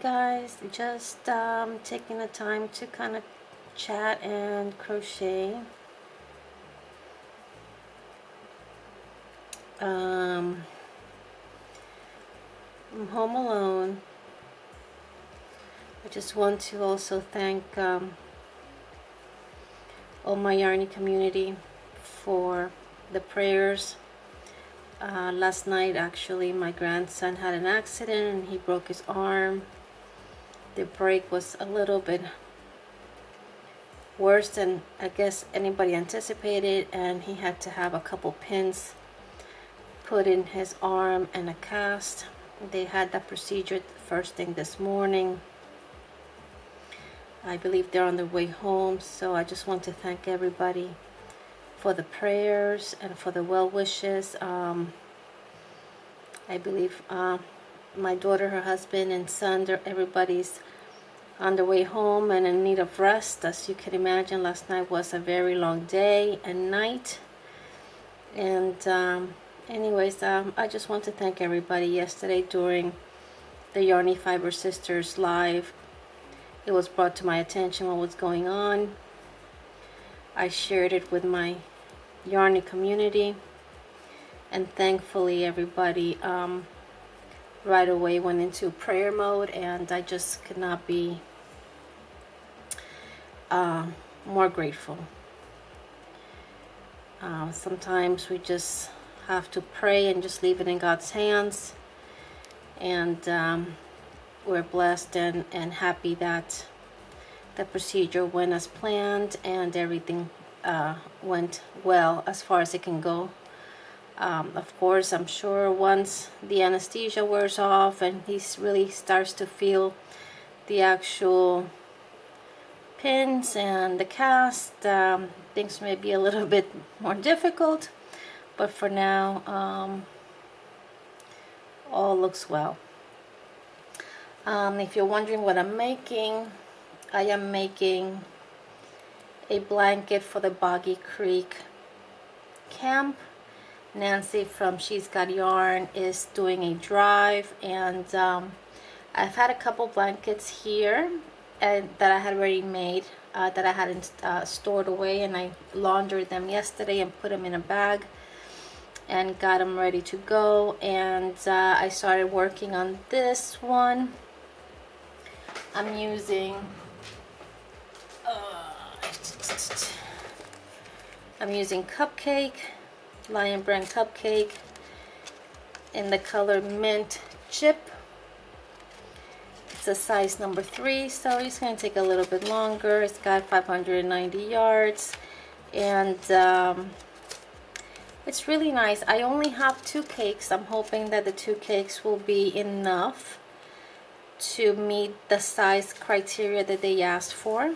guys, just taking the time to kind of chat and crochet. I'm home alone. I just want to also thank all my Yarny community for the prayers. Last night, actually, my grandson had an accident and he broke his arm. The break was a little bit worse than I guess anybody anticipated, and he had to have a couple pins put in his arm and a cast. They had that procedure first thing this morning. I believe they're on their way home, so I just want to thank everybody for the prayers and for the well wishes. I believe my daughter, her husband, and son, everybody's on their way home and in need of rest. As you can imagine, last night was a very long day and night. And anyways, I just want to thank everybody. Yesterday during the Yarny Fiber Sisters live, it was brought to my attention what was going on. I shared it with my Yarny community, and thankfully everybody right away went into prayer mode, and I just could not be more grateful. Sometimes we just have to pray and just leave it in God's hands, and we're blessed and happy that the procedure went as planned and everything went well as far as it can go. Of course, I'm sure once the anesthesia wears off and he really starts to feel the actual pins and the cast, things may be a little bit more difficult, but for now, all looks well. If you're wondering what I'm making, I am making a blanket for the Boggy Creek camp. Nancy from She's Got Yarn is doing a drive, and I've had a couple blankets here and that I had already made, that I hadn't stored away, and I laundered them yesterday and put them in a bag and got them ready to go. And I started working on this one. I'm using Cupcake, Lion Brand Cupcake, in the color Mint Chip. It's a size number 3, so it's going to take a little bit longer. It's got 590 yards, and it's really nice. I only have 2 cakes. I'm hoping that the 2 cakes will be enough to meet the size criteria that they asked for.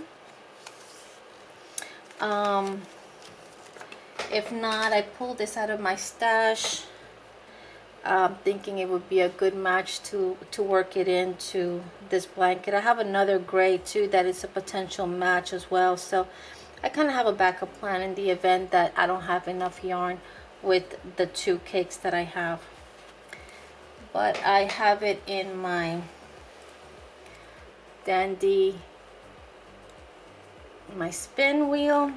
If not, I pulled this out of my stash, thinking it would be a good match to work it into this blanket. I have another gray too that is a potential match as well, so I kind of have a backup plan in the event that I don't have enough yarn with the 2 cakes that I have. But I have it in my dandy, my spin wheel,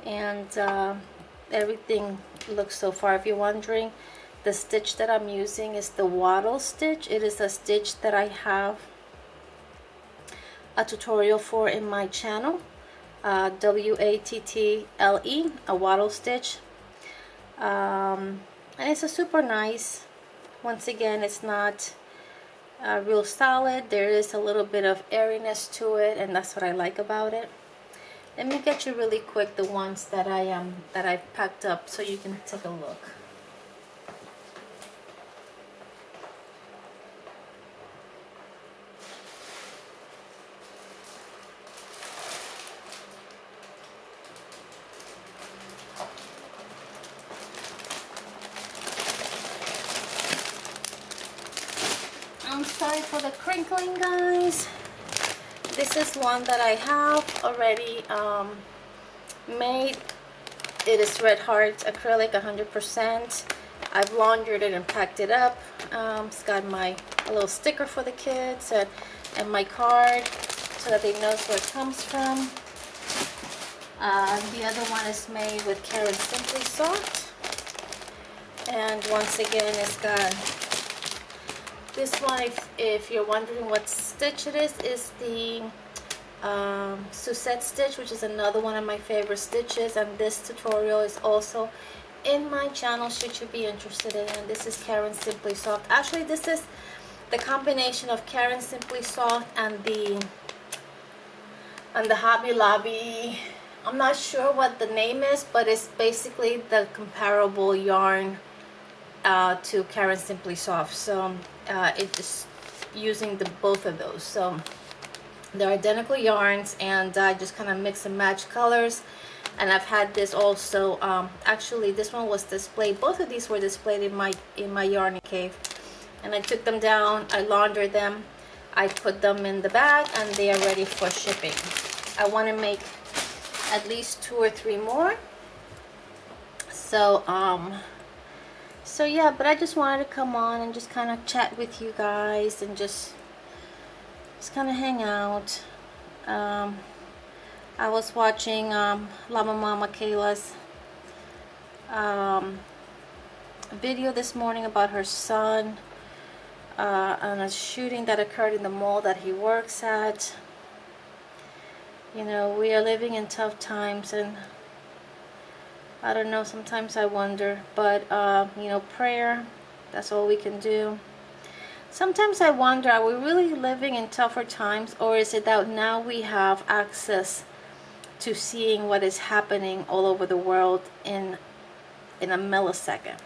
and everything looks so far. If you're wondering, the stitch that I'm using is the wattle stitch. It is a stitch that I have a tutorial for in my channel, W-A-T-T-L-E, a wattle stitch, and it's a super nice. Once again, it's not real solid. There is a little bit of airiness to it, and that's what I like about it. Let me get you really quick the ones that I've packed up so you can take a look. I'm sorry for the crinkling, guys. This is one that I have already made. It is Red Heart acrylic 100%. I've laundered it and packed it up. It's got my a little sticker for the kids, and my card so that they know where it comes from. The other one is made with Karen Simply Soft. And once again, it's got this one. If you're wondering what stitch it is the Suzette stitch, which is another one of my favorite stitches. And this tutorial is also in my channel, should you be interested in it. And this is Karen Simply Soft. Actually, this is the combination of Karen Simply Soft and the Hobby Lobby. I'm not sure what the name is, but it's basically the comparable yarn to Karen Simply Soft. So it's using both of those. So they're identical yarns, and I just kind of mix and match colors. And I've had this also. Actually, this one was displayed. Both of these were displayed in my yarn cave, and I took them down. I laundered them. I put them in the bag, and they are ready for shipping. I want to make at least 2 or 3 more. So so yeah, but I just wanted to come on and just kind of chat with you guys and just kind of hang out. I was watching Llama Mama Kayla's video this morning about her son and a shooting that occurred in the mall that he works at. You know, we are living in tough times, and I don't know, sometimes I wonder, but you know, prayer, that's all we can do. Sometimes I wonder, are we really living in tougher times, or is it that now we have access to seeing what is happening all over the world in a millisecond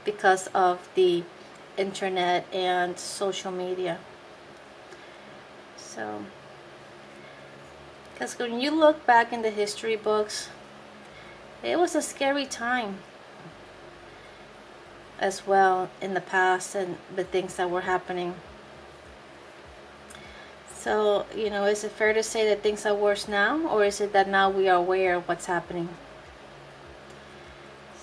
because of the internet and social media? So, because when you look back in the history books, it was a scary time as well in the past, and the things that were happening. So, you know, is it fair to say that things are worse now, or is it that now we are aware of what's happening?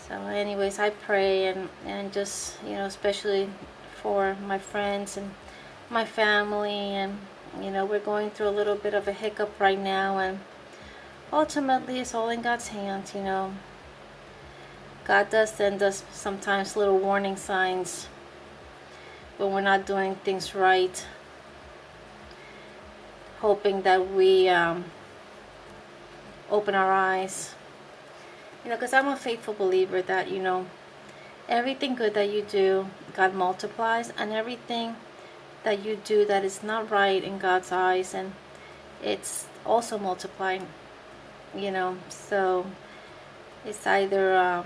So anyways, I pray and just, you know, especially for my friends and my family, and you know, we're going through a little bit of a hiccup right now, and ultimately it's all in God's hands. You know, God does send us sometimes little warning signs when we're not doing things right, hoping that we open our eyes. You know, because I'm a faithful believer that, you know, everything good that you do, God multiplies, and everything that you do that is not right in God's eyes, and it's also multiplying. You know, so it's either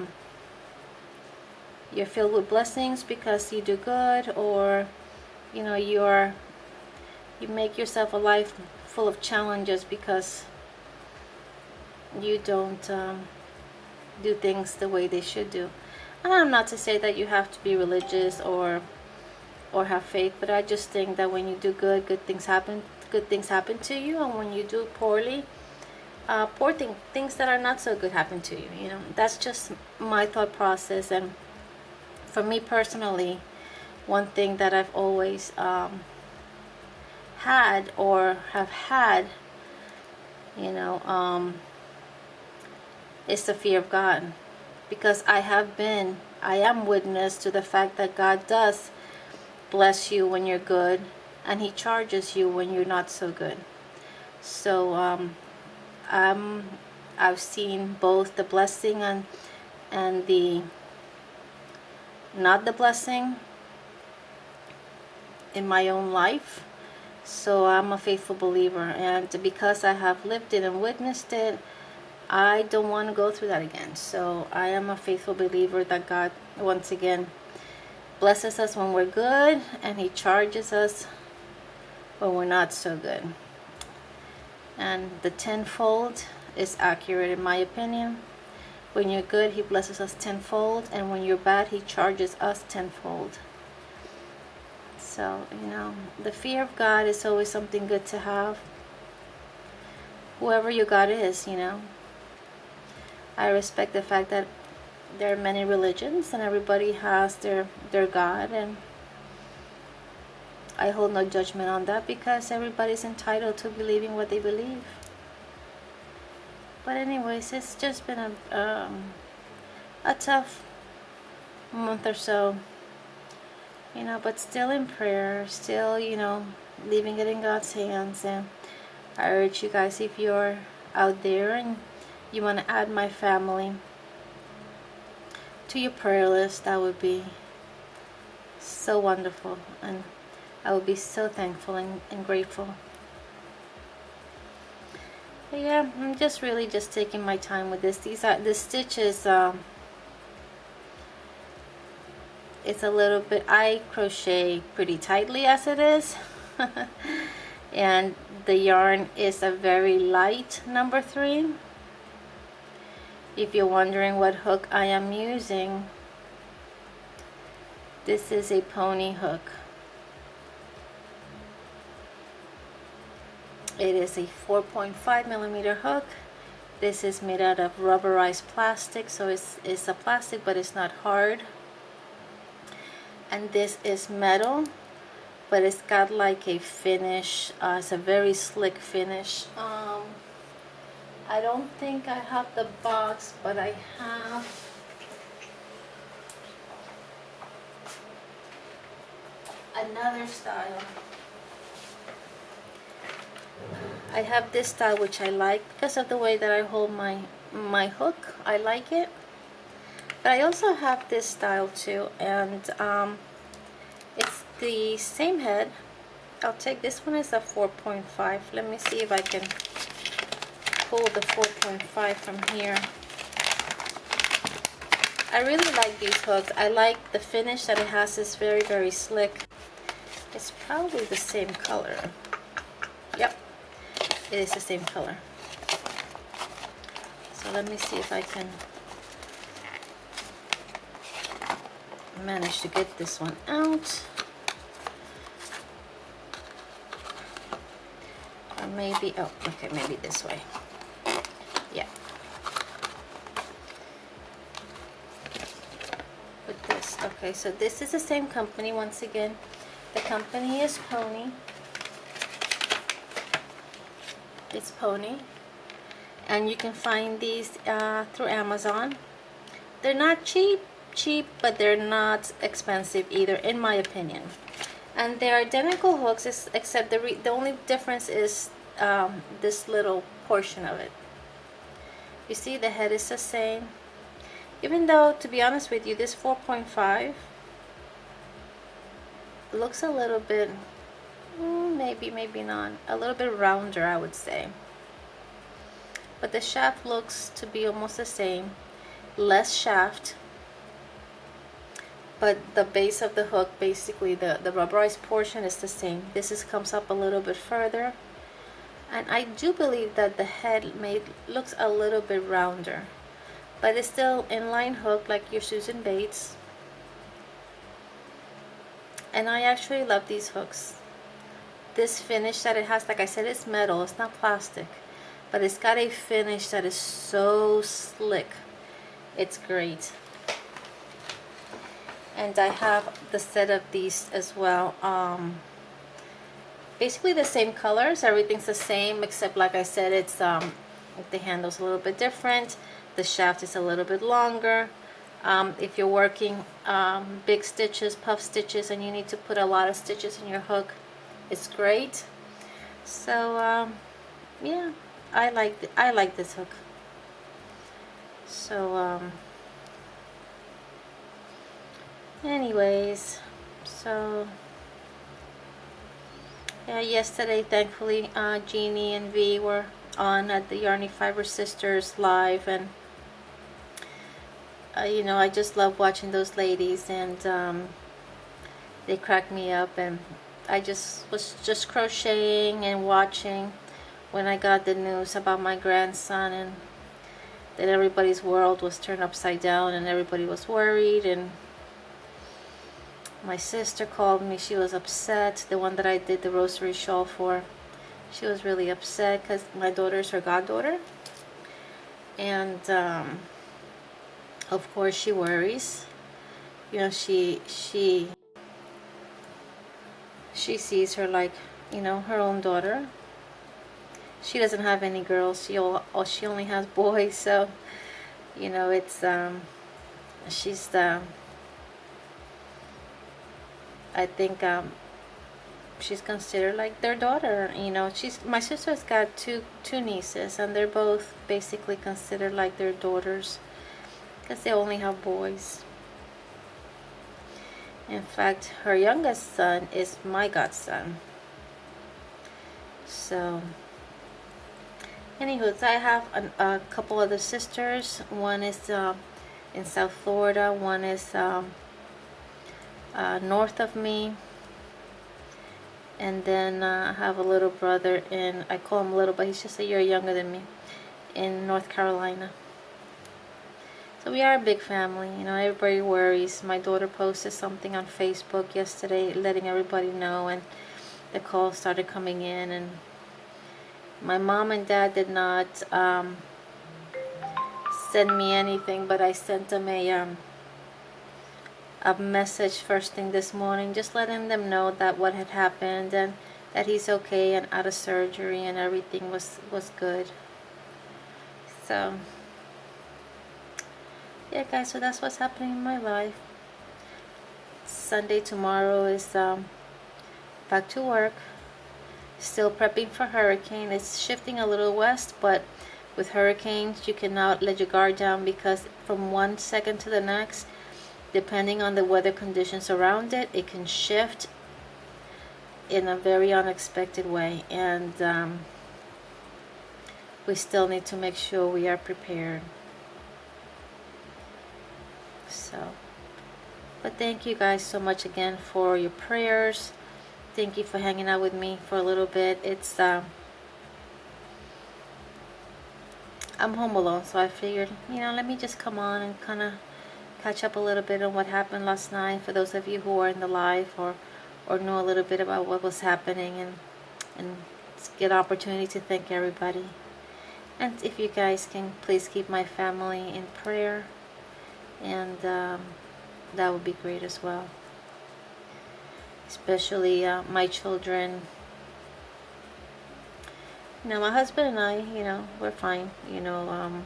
you're filled with blessings because you do good, or you know, you make yourself a life full of challenges because you don't do things the way they should do. And I'm not to say that you have to be religious or have faith, but I just think that when you do good, good things happen to you, and when you do poorly, things that are not so good happen to you. You know, that's just my thought process. And for me personally, one thing that I've always had or have had, you know, is the fear of God, because I am witness to the fact that God does bless you when you're good, and He charges you when you're not so good. So I've seen both the blessing and the not the blessing in my own life. So I'm a faithful believer, and because I have lived it and witnessed it, I don't want to go through that again. So I am a faithful believer that God, once again, blesses us when we're good, and He charges us when we're not so good. And the tenfold is accurate in my opinion. When you're good, He blesses us tenfold, and when you're bad, He charges us tenfold. So, you know, the fear of God is always something good to have. Whoever your God is, you know. I respect the fact that there are many religions and everybody has their God, and I hold no judgment on that because everybody's entitled to believing what they believe. But anyways, it's just been a tough month or so, you know, but still in prayer, still, you know, leaving it in God's hands. And I urge you guys, if you're out there and you want to add my family to your prayer list, that would be so wonderful, and I would be so thankful and grateful. But yeah, I'm just really just taking my time with this. The stitches, it's a little bit, I crochet pretty tightly as it is. And the yarn is a very light number 3. If you're wondering what hook I am using, this is a pony hook. It is a 4.5 millimeter hook. This is made out of rubberized plastic, so it's a plastic, but it's not hard. And this is metal, but it's got like a finish. It's a very slick finish. I don't think I have the box, but I have another style. I have this style, which I like because of the way that I hold my hook. I like it. But I also have this style too, and it's the same head. I'll take this one as a 4.5. Let me see if I can pull the 4.5 from here. I really like these hooks. I like the finish that it has. Is very, very slick. It's probably the same color. Yep, it is the same color. So let me see if I can manage to get this one out. Or maybe, oh, okay, maybe this way. Yeah. With this, okay, so this is the same company once again. The company is Pony. It's Pony. And you can find these through Amazon. They're not cheap, but they're not expensive either, in my opinion. And they're identical hooks, except the only difference is this little portion of it. You see, the head is the same. Even though, to be honest with you, this 4.5 looks a little bit, maybe not, a little bit rounder, I would say. But the shaft looks to be almost the same, less shaft. But the base of the hook, basically the rubberized portion, is the same. This comes up a little bit further. And I do believe that the head looks a little bit rounder. But it's still inline hook like your Susan Bates. And I actually love these hooks. This finish that it has, like I said, it's metal, it's not plastic. But it's got a finish that is so slick. It's great. And I have the set of these as well. Basically the same colors, everything's the same, except like I said, it's the handle's a little bit different. The shaft is a little bit longer. If you're working big stitches, puff stitches, and you need to put a lot of stitches in your hook, it's great. So yeah, I like this hook. So anyways, so yeah, yesterday thankfully Jeannie and V were on at the Yarny Fiber Sisters live, and you know, I just love watching those ladies, and they crack me up. And I was just crocheting and watching when I got the news about my grandson, and that everybody's world was turned upside down and everybody was worried. And my sister called me. She was upset, the one that I did the rosary shawl for. She was really upset because my daughter's her goddaughter, and of course she worries. You know, she she sees her like, you know, her own daughter. She doesn't have any girls. She only has boys. So, you know, it's she's the. I think she's considered like their daughter. You know, my sister's got two nieces, and they're both basically considered like their daughters because they only have boys. In fact, her youngest son is my godson. So, anywho, I have a couple other sisters. One is in South Florida. One is north of me. And then I have a little brother I call him little, but he's just a year younger than me, in North Carolina. So we are a big family, you know, everybody worries. My daughter posted something on Facebook yesterday letting everybody know, and the calls started coming in, and my mom and dad did not send me anything, but I sent them a message first thing this morning, just letting them know that what had happened and that he's okay and out of surgery and everything was good. So yeah, guys, so that's what's happening in my life. Sunday tomorrow is back to work. Still prepping for hurricane. It's shifting a little west, but with hurricanes you cannot let your guard down, because from one second to the next, depending on the weather conditions around it, it can shift in a very unexpected way, and we still need to make sure we are prepared. So, but thank you guys so much again for your prayers. Thank you for hanging out with me for a little bit. It's I'm home alone, so I figured, you know, let me just come on and kind of catch up a little bit on what happened last night, for those of you who are in the live or know a little bit about what was happening, and get an opportunity to thank everybody. And if you guys can please keep my family in prayer, and that would be great as well, especially my children. You know, my husband and I, you know, we're fine. You know,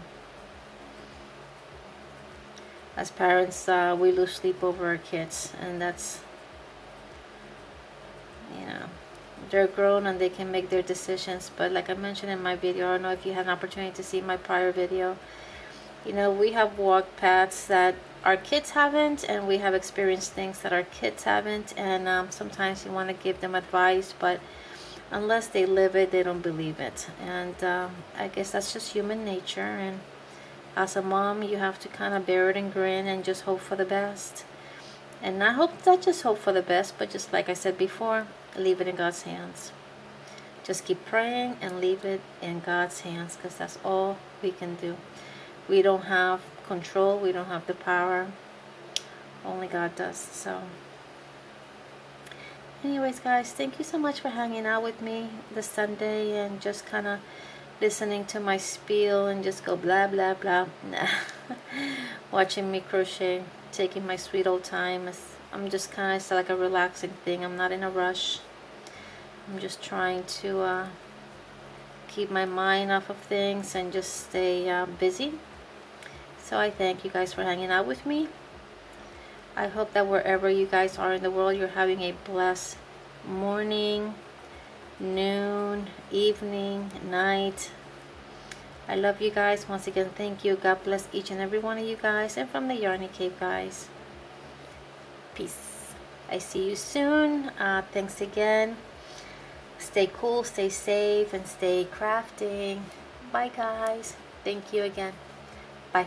as parents, we lose sleep over our kids, and that's, you know, they're grown and they can make their decisions. But like I mentioned in my video, I don't know if you had an opportunity to see my prior video, you know, we have walked paths that our kids haven't, and we have experienced things that our kids haven't, and sometimes you want to give them advice, but unless they live it, they don't believe it. And I guess that's just human nature, and as a mom, you have to kind of bear it and grin and just hope for the best. And not just hope for the best, but just like I said before, leave it in God's hands. Just keep praying and leave it in God's hands, because that's all we can do. We don't have control, we don't have the power, only God does. So anyways, guys, thank you so much for hanging out with me this Sunday and just kind of listening to my spiel and just go blah blah blah. Watching me crochet, taking my sweet old time. I'm just kind of like a relaxing thing. I'm not in a rush. I'm just trying to keep my mind off of things and just stay busy. So I thank you guys for hanging out with me. I hope that wherever you guys are in the world, you're having a blessed morning, noon, evening, night. I love you guys. Once again, thank you. God bless each and every one of you guys. And from the Yarny Cave, guys, peace. I see you soon. Thanks again. Stay cool, stay safe, and stay crafting. Bye, guys. Thank you again. Bye.